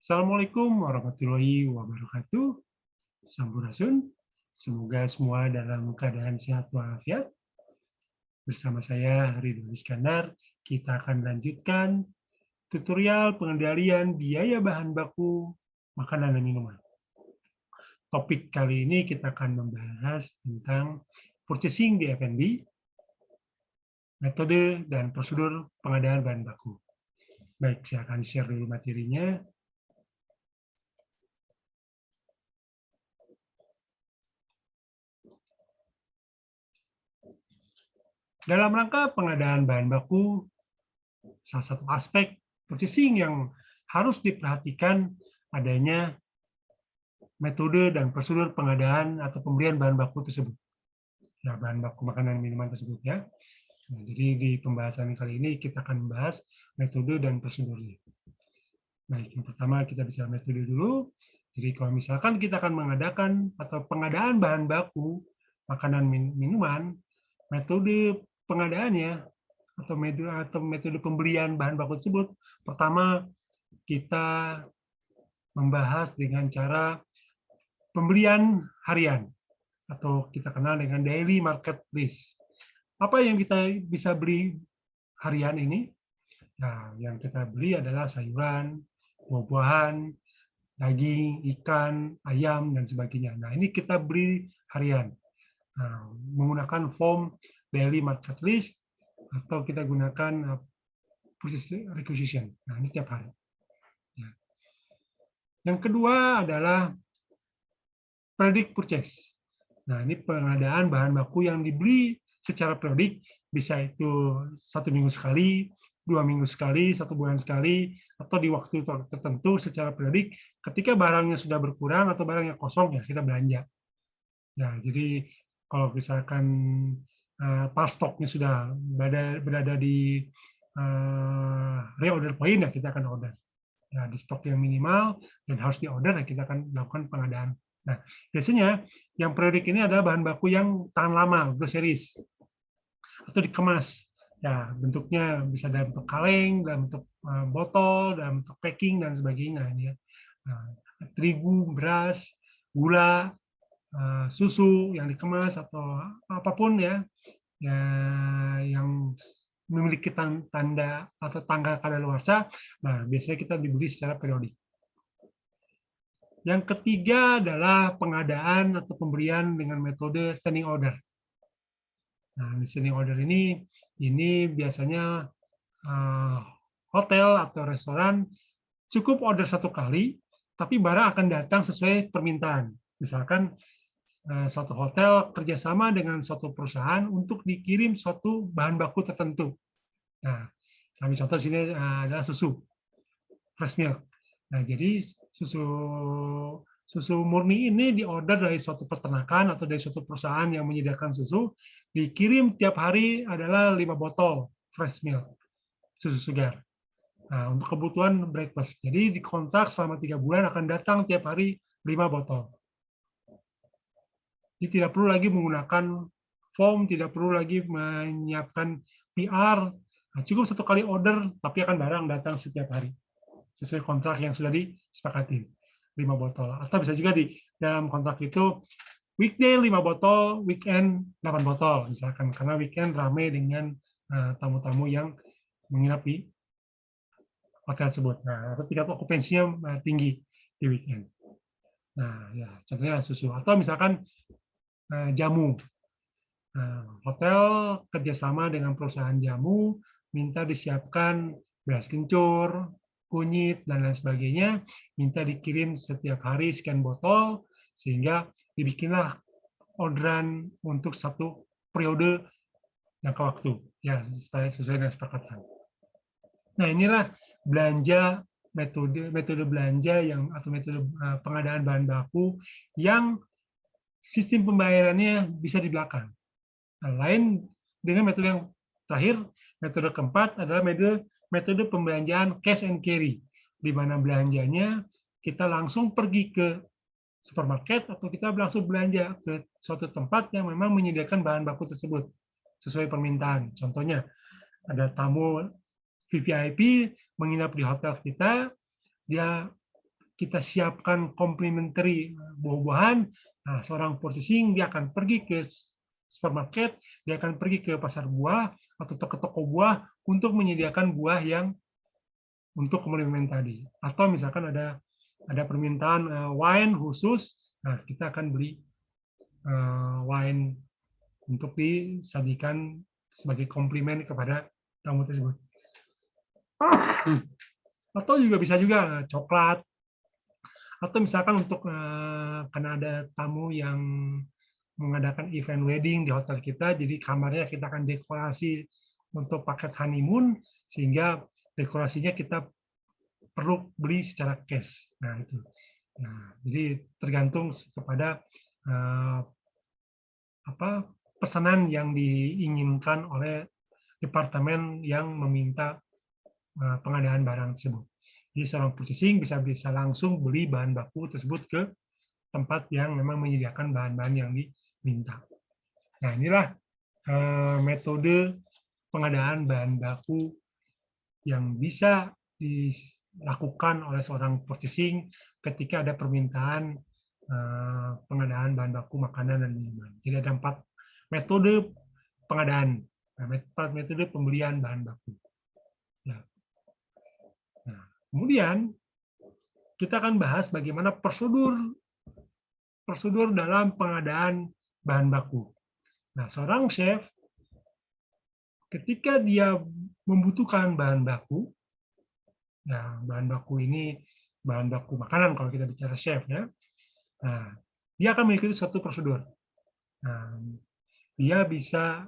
Assalamualaikum warahmatullahi wabarakatuh. Sampurasun. Semoga semua dalam keadaan sehat walafiat. Bersama saya Ridwan Iskandar, kita akan lanjutkan tutorial pengendalian biaya bahan baku makanan dan minuman. Topik kali ini kita akan membahas tentang purchasing di F&B, metode dan prosedur pengadaan bahan baku. Baik, saya akan share dulu materinya. Dalam rangka pengadaan bahan baku, salah satu aspek purchasing yang harus diperhatikan adanya metode dan prosedur pengadaan atau pembelian bahan baku tersebut. Ya, bahan baku makanan dan minuman tersebut ya. Nah, jadi di pembahasan kali ini kita akan membahas metode dan prosedurnya. Baik, yang pertama kita bicara metode dulu. Jadi kalau misalkan kita akan mengadakan atau pengadaan bahan baku makanan minuman, metode pengadaannya atau metode pembelian bahan baku tersebut, pertama kita membahas dengan cara pembelian harian atau kita kenal dengan daily market list. Apa yang kita bisa beli harian ini? Nah, yang kita beli adalah sayuran, buah-buahan, daging, ikan, ayam, dan sebagainya. Nah, ini kita beli harian. Nah, menggunakan form daily market list atau kita gunakan purchase requisition. Nah, ini tiap hari. Ya. Yang kedua adalah predict purchase. Nah, ini pengadaan bahan baku yang dibeli secara periodik, bisa itu 1 minggu sekali, 2 minggu sekali, 1 bulan sekali, atau di waktu tertentu secara periodik. Ketika barangnya sudah berkurang atau barangnya kosong, ya kita belanja. Ya, jadi kalau misalkan pas stoknya sudah berada di reorder point, ya kita akan order. Ya, di stok yang minimal dan harus diorder, ya kita akan melakukan pengadaan. Nah, biasanya yang periodik ini adalah bahan baku yang tahan lama, groceries, atau dikemas. Ya, bentuknya bisa dalam bentuk kaleng, dalam bentuk botol, dalam bentuk packing, dan sebagainya. Ya. Nah, terigu, beras, gula, susu yang dikemas, atau apapun ya, yang memiliki tanda atau tanggal kadaluarsa, nah biasanya kita dibeli secara periodik. Yang ketiga adalah pengadaan atau pemberian dengan metode standing order. Nah, standing order ini biasanya hotel atau restoran cukup order 1 kali, tapi barang akan datang sesuai permintaan. Misalkan suatu hotel kerjasama dengan suatu perusahaan untuk dikirim suatu bahan baku tertentu. Nah, sambil contoh di sini adalah susu, fresh milk. Nah, jadi susu murni ini diorder dari suatu peternakan atau dari suatu perusahaan yang menyediakan susu, dikirim tiap hari adalah 5 botol fresh milk, susu segar. Nah, untuk kebutuhan breakfast. Jadi dikontrak selama 3 bulan akan datang tiap hari 5 botol. Jadi tidak perlu lagi menggunakan form, tidak perlu lagi menyiapkan PR. Nah, cukup 1 kali order, tapi akan barang datang setiap hari sesuai kontrak yang sudah disepakati, 5 botol. Atau bisa juga di dalam kontrak itu weekday 5 botol, weekend 8 botol misalkan, karena weekend ramai dengan tamu-tamu yang menginap di hotel tersebut. Nah, atau tingkat okupansinya tinggi di weekend. Nah, ya contohnya susu. Atau misalkan jamu. Hotel kerjasama dengan perusahaan jamu, minta disiapkan beras kencur, kunyit, dan lain sebagainya, minta dikirim setiap hari sekian botol, sehingga dibikinlah orderan untuk 1 periode jangka waktu, ya sesuai dengan kesepakatan. Nah, inilah belanja metode belanja atau metode pengadaan bahan baku yang sistem pembayarannya bisa di belakang. Nah, lain dengan metode yang terakhir, metode keempat adalah metode pembelanjaan cash and carry, di mana belanjanya kita langsung pergi ke supermarket atau kita langsung belanja ke suatu tempat yang memang menyediakan bahan baku tersebut sesuai permintaan. Contohnya, ada tamu VVIP menginap di hotel kita, dia kita siapkan complementary buah-buahan, nah seorang purchasing dia akan pergi ke supermarket, dia akan pergi ke pasar buah atau toko-toko buah untuk menyediakan buah yang untuk komplement tadi. Atau misalkan ada permintaan wine khusus, nah kita akan beli wine untuk disajikan sebagai komplimen kepada tamu tersebut. Atau juga bisa juga coklat, atau misalkan untuk karena ada tamu yang mengadakan event wedding di hotel kita, jadi kamarnya kita akan dekorasi untuk paket honeymoon, sehingga dekorasinya kita perlu beli secara cash. Nah itu. Nah, jadi tergantung kepada pesanan yang diinginkan oleh departemen yang meminta pengadaan barang tersebut. Jadi seorang purchasing bisa langsung beli bahan baku tersebut ke tempat yang memang menyediakan bahan-bahan yang diminta. Nah, inilah metode pengadaan bahan baku yang bisa dilakukan oleh seorang purchasing ketika ada permintaan pengadaan bahan baku makanan dan minuman. Jadi ada 4 metode pengadaan, 4 metode pembelian bahan baku. Ya. Nah, kemudian kita akan bahas bagaimana prosedur dalam pengadaan bahan baku. Nah, seorang chef ketika dia membutuhkan bahan baku, nah bahan baku ini bahan baku makanan kalau kita bicara chef ya. Nah, dia akan mengikuti suatu prosedur. Nah,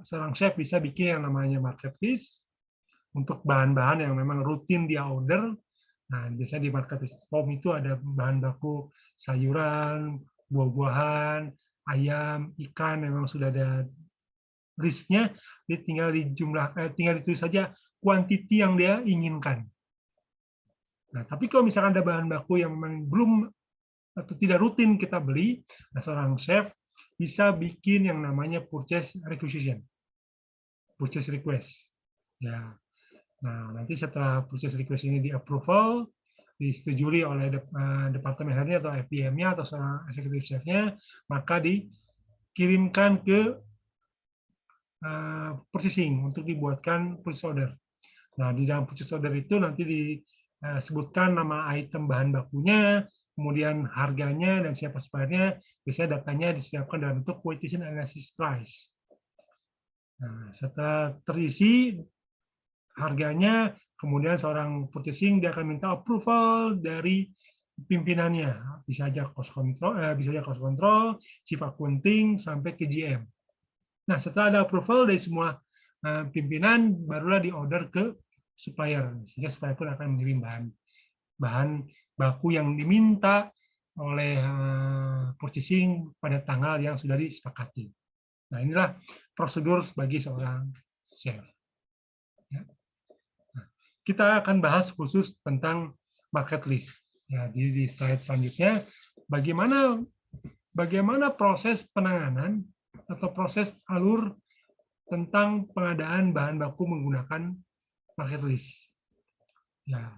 seorang chef bisa bikin yang namanya market list untuk bahan-bahan yang memang rutin dia order. Nah, biasanya di market list form itu ada bahan baku sayuran, buah-buahan, ayam, ikan, memang sudah ada listnya, tinggal ditulis saja kuantiti yang dia inginkan. Nah, tapi kalau misalkan ada bahan baku yang memang belum atau tidak rutin kita beli, nah seorang chef bisa bikin yang namanya purchase requisition, purchase request. Ya, nah nanti setelah purchase request ini di-approval, disetujui oleh departemen headnya atau FPM-nya atau seorang executive chef-nya, maka dikirimkan ke purchasing untuk dibuatkan purchase order. Nah, di dalam purchase order itu nanti disebutkan nama item bahan bakunya, kemudian harganya dan siapa suppliernya, biasanya datanya disiapkan dalam bentuk quotation analysis price. Nah, setelah terisi harganya, kemudian seorang purchasing dia akan minta approval dari pimpinannya, bisa aja cost control, chief accounting sampai ke GM. Nah, setelah ada approval dari semua pimpinan, barulah diorder ke supplier, sehingga supplier pun akan mengirim bahan baku yang diminta oleh purchasing pada tanggal yang sudah disepakati. Nah, inilah prosedur bagi seorang chef. Ya. Nah, kita akan bahas khusus tentang market list. Ya, di slide selanjutnya, bagaimana proses penanganan atau proses alur tentang pengadaan bahan baku menggunakan market list. Ya,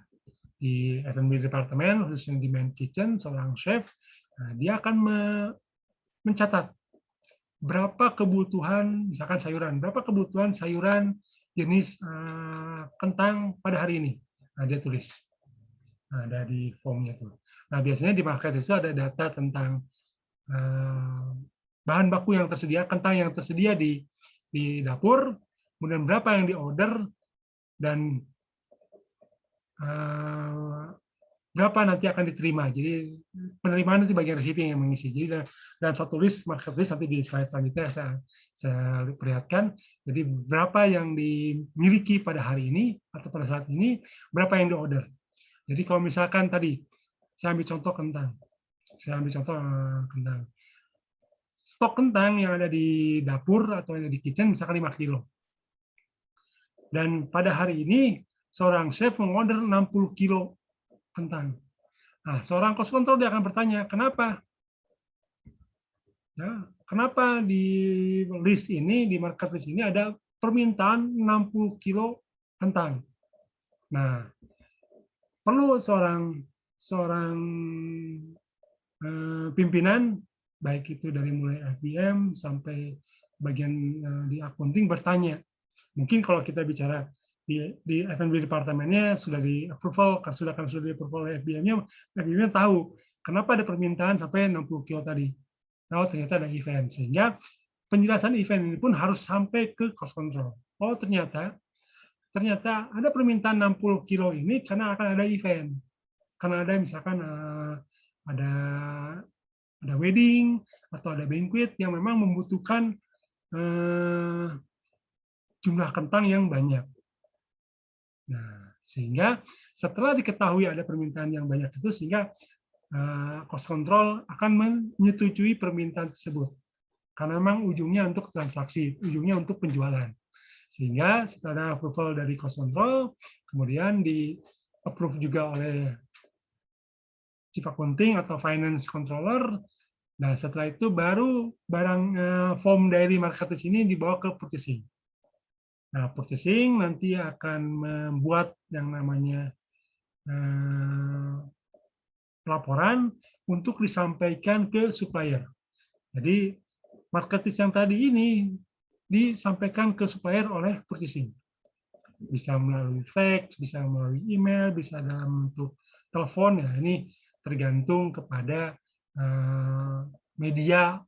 di F&B departemen, khususnya di main kitchen, seorang chef, dia akan mencatat berapa kebutuhan, misalkan sayuran, berapa kebutuhan sayuran jenis kentang pada hari ini. Nah, dia tulis. Nah, ada di formnya tuh. Nah, biasanya di market itu ada data tentang bahan baku yang tersedia, kentang yang tersedia di dapur, kemudian berapa yang diorder, dan berapa nanti akan diterima. Jadi penerimaan nanti bagian receiving yang mengisi. Jadi dalam satu list, market list, nanti di slide selanjutnya saya perlihatkan. Jadi berapa yang dimiliki pada hari ini, atau pada saat ini, berapa yang diorder. Jadi kalau misalkan tadi, saya ambil contoh kentang. Stok kentang yang ada di dapur atau yang ada di kitchen misalkan 5 kilo. Dan pada hari ini seorang chef mengorder 60 kilo kentang. Nah, seorang cost control dia akan bertanya, kenapa? Ya, kenapa di list ini, di market list ini ada permintaan 60 kilo kentang? Nah, perlu seorang seorang pimpinan, baik itu dari mulai FBM sampai bagian di accounting bertanya. Mungkin kalau kita bicara di F&B departemennya sudah di approval, sudah di approval oleh FBM-nya, FBM-nya tahu kenapa ada permintaan sampai 60 kilo tadi. Oh, ternyata ada event. Sehingga penjelasan event ini pun harus sampai ke cost control. Oh, ternyata ada permintaan 60 kilo ini karena akan ada event. Karena ada misalkan ada wedding atau ada banquet yang memang membutuhkan jumlah kentang yang banyak. Nah, sehingga setelah diketahui ada permintaan yang banyak itu, sehingga cost control akan menyetujui permintaan tersebut. Karena memang ujungnya untuk transaksi, ujungnya untuk penjualan. Sehingga setelah approval dari cost control, kemudian di-approve juga oleh Chief Accounting atau Finance Controller. Nah, setelah itu baru barang form dari marketplace ini dibawa ke purchasing. Nah, purchasing nanti akan membuat yang namanya laporan untuk disampaikan ke supplier. Jadi, marketplace yang tadi ini disampaikan ke supplier oleh purchasing. Bisa melalui fax, bisa melalui email, bisa dalam bentuk telepon. Ya, ini tergantung kepada media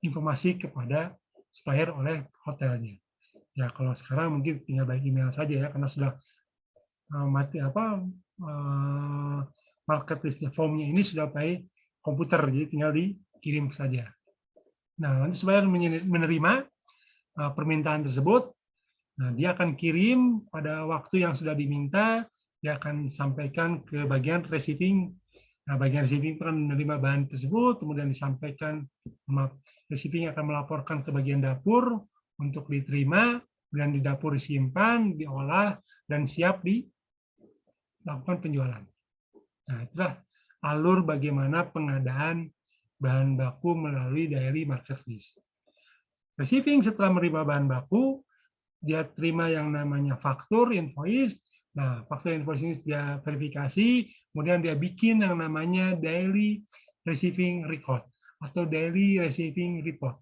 informasi kepada supplier oleh hotelnya. Ya, kalau sekarang mungkin tinggal by email saja ya, karena sudah marketplace formnya ini sudah by komputer, jadi tinggal dikirim saja. Nah, nanti supplier menerima permintaan tersebut, nah dia akan kirim pada waktu yang sudah diminta, dia akan sampaikan ke bagian receiving. Nah, bagian receiving akan menerima bahan tersebut, kemudian disampaikan, receiving akan melaporkan ke bagian dapur untuk diterima, dan di dapur disimpan, diolah, dan siap dilakukan penjualan. Nah, itulah alur bagaimana pengadaan bahan baku melalui daily marketplace. Receiving setelah menerima bahan baku, dia terima yang namanya faktur, invoice. Nah, faktur invoice ini dia verifikasi, kemudian dia bikin yang namanya daily receiving record atau daily receiving report.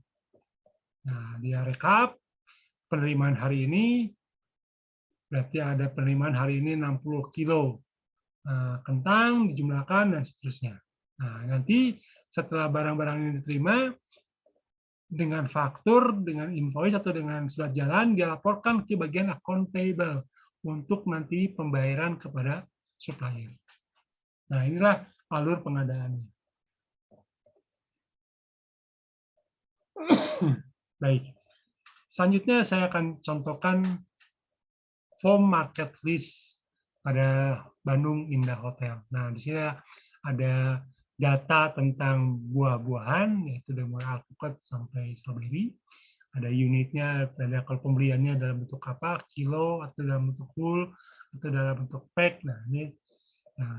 Nah, dia rekap penerimaan hari ini, berarti ada penerimaan hari ini 60 kilo kentang dijumlahkan dan seterusnya. Nah, nanti setelah barang-barang ini diterima, dengan faktur, dengan invoice atau dengan surat jalan, dia laporkan ke bagian account payable untuk nanti pembayaran kepada supplier. Nah, inilah alur pengadaannya. Baik. Selanjutnya saya akan contohkan form market list pada Bandung Indah Hotel. Nah, di sini ada data tentang buah-buahan, yaitu dari mulai alpukat sampai strawberry. Ada unitnya, ada kalau pembeliannya dalam bentuk apa, kilo, atau dalam bentuk full, atau dalam bentuk pack. Nah, ini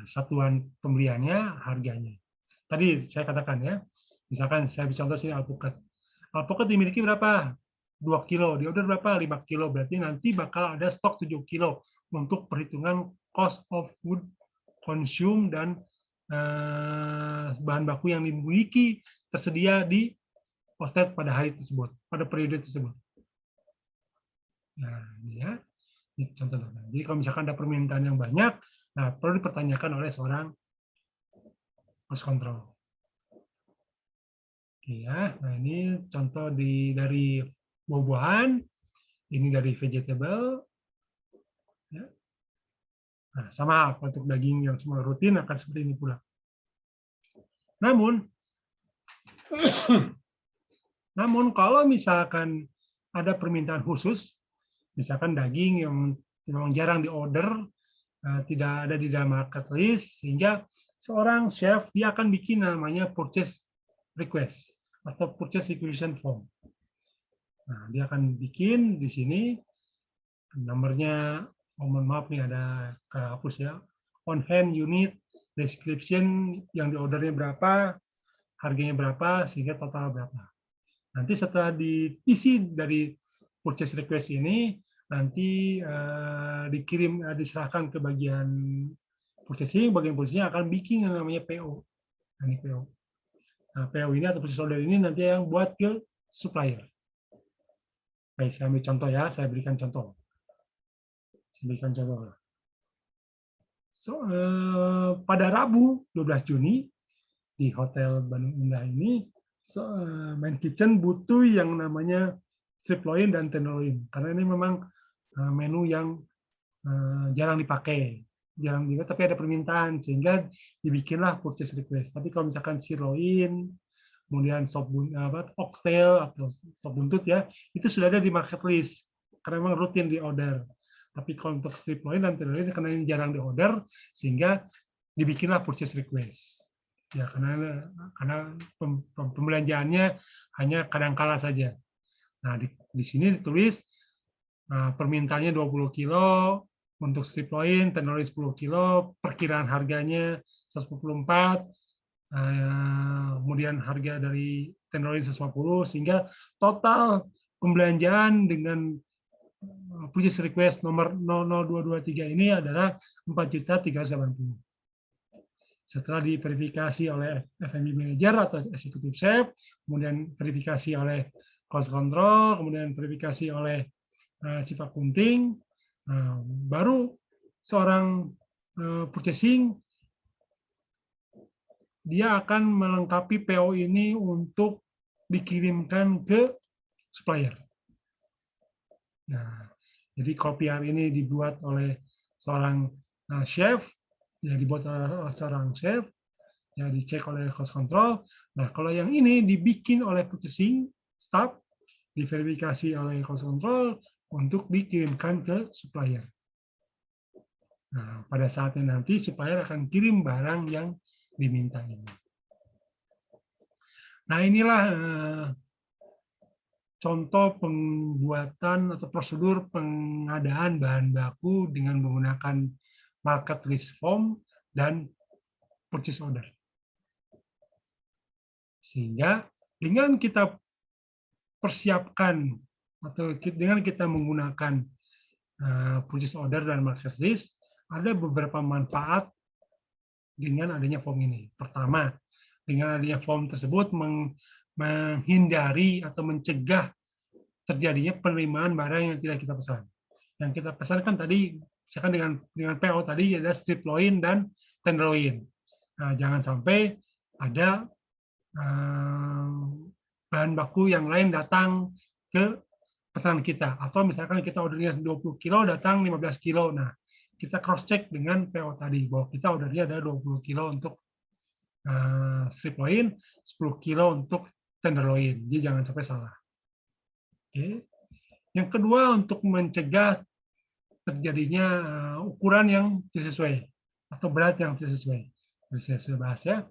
satuan pembeliannya, harganya. Tadi saya katakan ya, misalkan saya contoh sini alpukat. Alpukat dimiliki berapa? 2 kilo, di order berapa? 5 kilo, berarti nanti bakal ada stok 7 kilo untuk perhitungan cost of food consume dan bahan baku yang dimiliki tersedia di outlet pada hari tersebut, pada periode tersebut. Nah, ini ya, ini contoh. Jadi kalau misalkan ada permintaan yang banyak, nah perlu dipertanyakan oleh seorang cost control. Oke ya, nah ini contoh dari buah-buahan, ini dari vegetable. Ya. Nah, sama untuk daging yang semua rutin akan seperti ini pula. Namun kalau misalkan ada permintaan khusus, misalkan daging yang memang jarang diorder, tidak ada di dalam market list, sehingga seorang chef dia akan bikin namanya purchase request atau purchase requisition form. Nah, dia akan bikin di sini nomornya, mohon maaf nih ada kehapus ya, on hand unit, description yang diordernya berapa, harganya berapa, sehingga total berapa. Nanti setelah diisi dari purchase request ini, nanti diserahkan ke bagian bagian purchasing akan bikin yang namanya PO. Nah, ini PO. Nah, PO ini atau purchase order ini nanti yang buat ke supplier. Baik, saya ambil contoh ya, saya berikan contoh. Pada Rabu 12 Juni di Hotel Bandung Indah ini, Main Kitchen butuh yang namanya strip loin dan tenderloin karena ini memang menu yang jarang dipakai, jarang juga, tapi ada permintaan sehingga dibikinlah purchase request. Tapi kalau misalkan sirloin, kemudian oxtail atau sop buntut ya, itu sudah ada di market list karena memang rutin di order. Tapi kalau untuk strip loin dan tenderloin karena ini jarang di order sehingga dibikinlah purchase request. Ya karena pembelanjaannya hanya kadang-kala saja. Nah, di sini ditulis permintaannya 20 kilo untuk strip loin, tenderloin 10 kilo, perkiraan harganya 144, kemudian harga dari tenderloin 150, sehingga total pembelanjaan dengan purchase request nomor 00223 ini adalah 4.380. Setelah diverifikasi oleh F&B manager atau executive chef, kemudian verifikasi oleh cost control, kemudian verifikasi oleh chief accounting, baru seorang purchasing dia akan melengkapi PO ini untuk dikirimkan ke supplier. Nah, jadi kopiar ini dibuat oleh seorang chef, ya dibuat oleh seorang chef, ya dicek oleh cost control. Nah, kalau yang ini dibikin oleh purchasing staff, diverifikasi oleh cost control untuk dikirimkan ke supplier. Nah, pada saatnya nanti supplier akan kirim barang yang diminta ini. Nah, inilah contoh pembuatan atau prosedur pengadaan bahan baku dengan menggunakan market list form dan purchase order. Sehingga dengan kita persiapkan atau dengan kita menggunakan purchase order dan market list, ada beberapa manfaat dengan adanya form ini. Pertama, dengan adanya form tersebut menghindari atau mencegah terjadinya penerimaan barang yang tidak kita pesan. Yang kita pesankan tadi, misalkan dengan PO tadi ada strip loin dan tenderloin. Nah, jangan sampai ada bahan baku yang lain datang ke pesanan kita. Atau misalkan kita ordernya 20 kilo, datang 15 kilo. Nah, kita cross-check dengan PO tadi, bahwa kita ordernya ada 20 kilo untuk strip loin, 10 kilo untuk tenderloin. Jadi jangan sampai salah. Oke. Yang kedua, untuk mencegah terjadinya ukuran yang tidak sesuai atau berat yang tidak sesuai. Saya sudah bahas ya.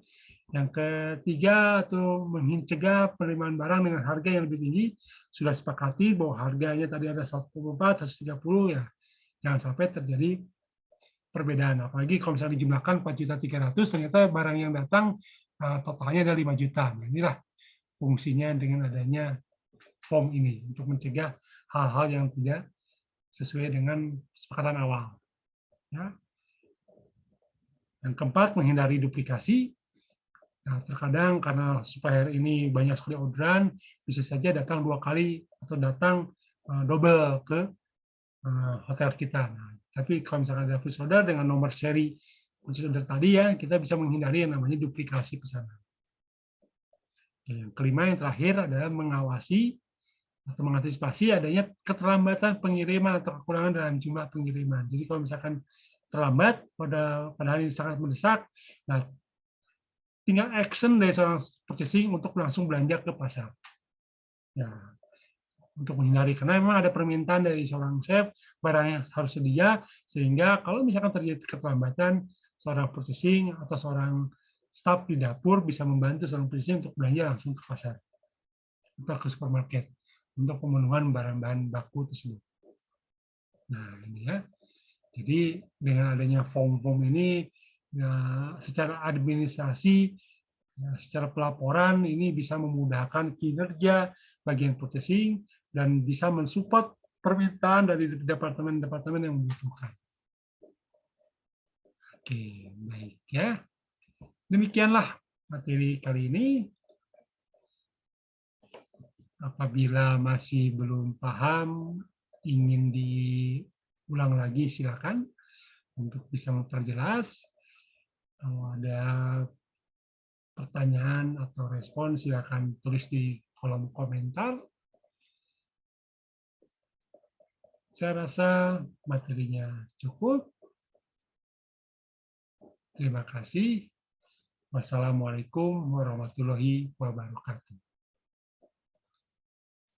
Yang ketiga, atau mencegah penerimaan barang dengan harga yang lebih tinggi, sudah sepakati bahwa harganya tadi ada 124, 130, ya jangan sampai terjadi perbedaan. Apalagi kalau misalnya dijumlahkan 4.300.000, ternyata barang yang datang totalnya ada 5 juta. Nah, inilah fungsinya dengan adanya form ini, untuk mencegah hal-hal yang tidak sesuai dengan kesepakatan awal. Ya. Yang keempat, menghindari duplikasi. Nah, terkadang karena supplier ini banyak sekali orderan, bisa saja datang 2 kali atau datang double ke hotel kita. Nah, tapi kalau misalkan ada purchase order dengan nomor seri purchase order tadi, ya kita bisa menghindari yang namanya duplikasi pesanan. Yang kelima, yang terakhir adalah mengawasi atau mengantisipasi adanya keterlambatan pengiriman atau kekurangan dalam jumlah pengiriman. Jadi kalau misalkan terlambat pada hari yang sangat mendesak, nah tinggal action dari seorang purchasing untuk langsung belanja ke pasar. Ya, untuk menghindari, karena memang ada permintaan dari seorang chef, barangnya harus sedia, sehingga kalau misalkan terjadi keterlambatan, seorang purchasing atau seorang staff di dapur bisa membantu seorang purchasing untuk belanja langsung ke pasar atau ke supermarket untuk pemenuhan barang-bahan baku tersebut. Nah, ini ya. Jadi dengan adanya form-form ini, ya, secara administrasi, ya, secara pelaporan ini bisa memudahkan kinerja bagian purchasing dan bisa mensupport permintaan dari departemen-departemen yang membutuhkan. Oke, baik ya. Demikianlah materi kali ini. Apabila masih belum paham, ingin diulang lagi, silakan untuk bisa memperjelas. Kalau ada pertanyaan atau respon, silakan tulis di kolom komentar. Saya rasa materinya cukup. Terima kasih. Wassalamualaikum warahmatullahi wabarakatuh.